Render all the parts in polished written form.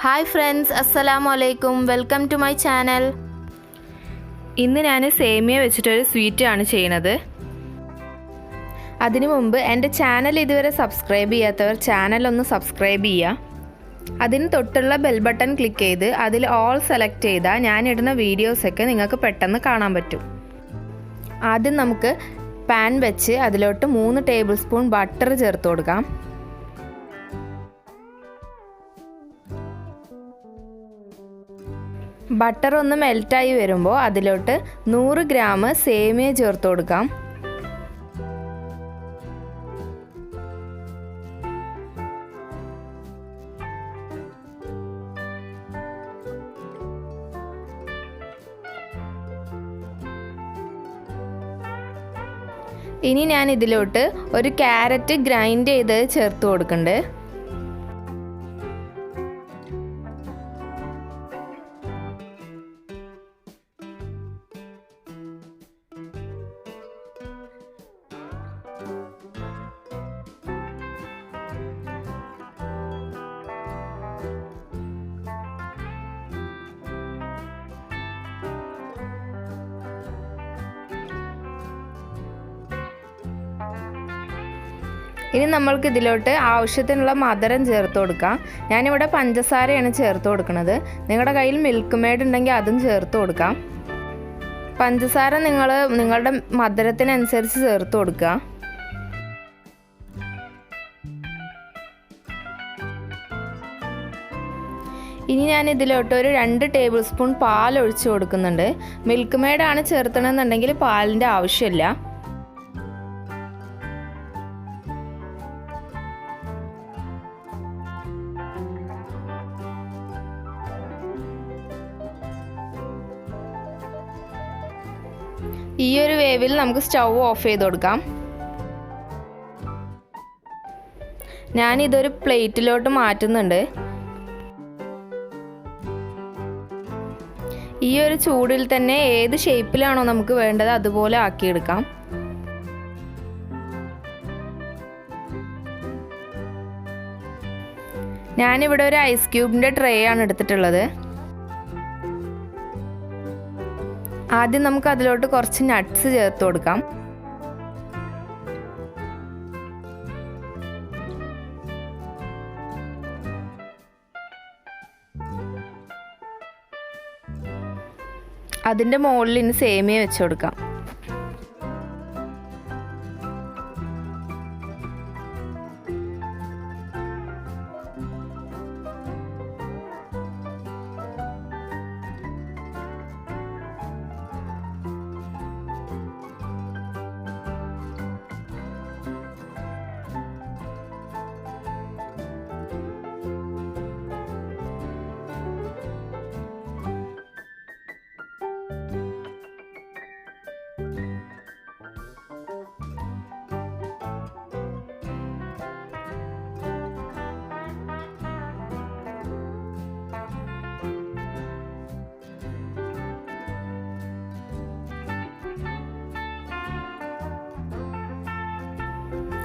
Hi friends, assalamu alaikum. Welcome to my channel. ഇന്ന് ഞാൻ സേമിയ വെച്ചിട്ടൊരു സ്വീറ്റ് ആണ് ചെയ്യുന്നത്. അതിനു മുമ്പ് എൻ്റെ ചാനൽ ഇതുവരെ സബ്സ്ക്രൈബ് ചെയ്യാത്തവർ ചാനൽ ഒന്ന് സബ്സ്ക്രൈബ് ചെയ്യുക. അതിന് തൊട്ടുള്ള ബെൽ ബട്ടൺ ക്ലിക്ക് ചെയ്ത് അതിൽ ഓൾ സെലക്ട് ചെയ്താൽ ഞാനിടുന്ന വീഡിയോസൊക്കെ നിങ്ങൾക്ക് പെട്ടെന്ന് കാണാൻ പറ്റും. ആദ്യം നമുക്ക് പാൻ വെച്ച് അതിലോട്ട് 3 ടേബിൾ സ്പൂൺ ബട്ടർ ചേർത്ത് കൊടുക്കാം. ബട്ടർ ഒന്ന് മെൽറ്റായി വരുമ്പോൾ അതിലോട്ട് 100 ഗ്രാം സേമിയ ചേർത്ത് കൊടുക്കാം. ഇനി ഞാൻ ഇതിലോട്ട് ഒരു ക്യാരറ്റ് ഗ്രൈൻഡ് ചെയ്ത് ചേർത്ത് കൊടുക്കുന്നുണ്ട്. ഇനി നമ്മൾക്ക് ഇതിലോട്ട് ആവശ്യത്തിനുള്ള മധുരം ചേർത്ത് കൊടുക്കാം. ഞാനിവിടെ പഞ്ചസാരയാണ് ചേർത്ത് കൊടുക്കുന്നത്. നിങ്ങളുടെ കയ്യിൽ മിൽക്ക് മെയ്ഡ് ഉണ്ടെങ്കിൽ അതും ചേർത്ത് കൊടുക്കാം. പഞ്ചസാര നിങ്ങളുടെ മധുരത്തിനനുസരിച്ച് ചേർത്ത് കൊടുക്കുക. ഇനി ഞാൻ ഇതിലോട്ട് ഒരു 2 ടേബിൾ സ്പൂൺ പാൽ ഒഴിച്ച് കൊടുക്കുന്നുണ്ട്. മിൽക്ക് മെയ്ഡാണ് ചേർത്തണമെന്നുണ്ടെങ്കിൽ പാലിൻ്റെ ആവശ്യമില്ല. ഈ ഒരു വേവിൽ നമുക്ക് സ്റ്റൗ ഓഫ് ചെയ്ത് കൊടുക്കാം. ഞാനിതൊരു പ്ലേറ്റിലോട്ട് മാറ്റുന്നുണ്ട്. ഈ ഒരു ചൂടിൽ തന്നെ ഏത് ഷേപ്പിലാണോ നമുക്ക് വേണ്ടത് അതുപോലെ ആക്കിയെടുക്കാം. ഞാനിവിടെ ഒരു ഐസ് ക്യൂബിൻ്റെ ട്രേ ആണ് എടുത്തിട്ടുള്ളത്. ആദ്യം നമുക്ക് അതിലോട്ട് കുറച്ച് നട്ട്സ് ചേർത്ത് കൊടുക്കാം. അതിൻ്റെ മുകളിൽ ഇനി സേമിയ വെച്ച് കൊടുക്കാം.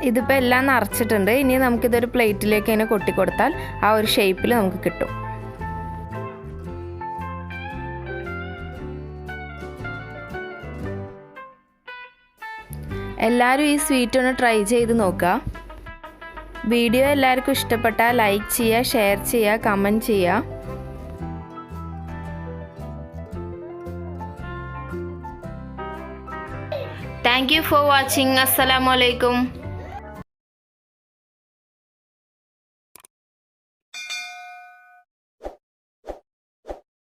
ഇതിപ്പോൾ എല്ലാം നിറച്ചിട്ടുണ്ട്. ഇനി നമുക്കിതൊരു പ്ലേറ്റിലേക്ക് അതിനെ കൊട്ടിക്കൊടുത്താൽ ആ ഒരു ഷേപ്പിൽ നമുക്ക് കിട്ടും. എല്ലാവരും ഈ സ്വീറ്റ് ഒന്ന് ട്രൈ ചെയ്ത് നോക്കുക. വീഡിയോ എല്ലാവർക്കും ഇഷ്ടപ്പെട്ടാൽ ലൈക്ക് ചെയ്യുക, ഷെയർ ചെയ്യുക, കമൻറ്റ് ചെയ്യുക. Thank you for watching. Assalamu alaikum.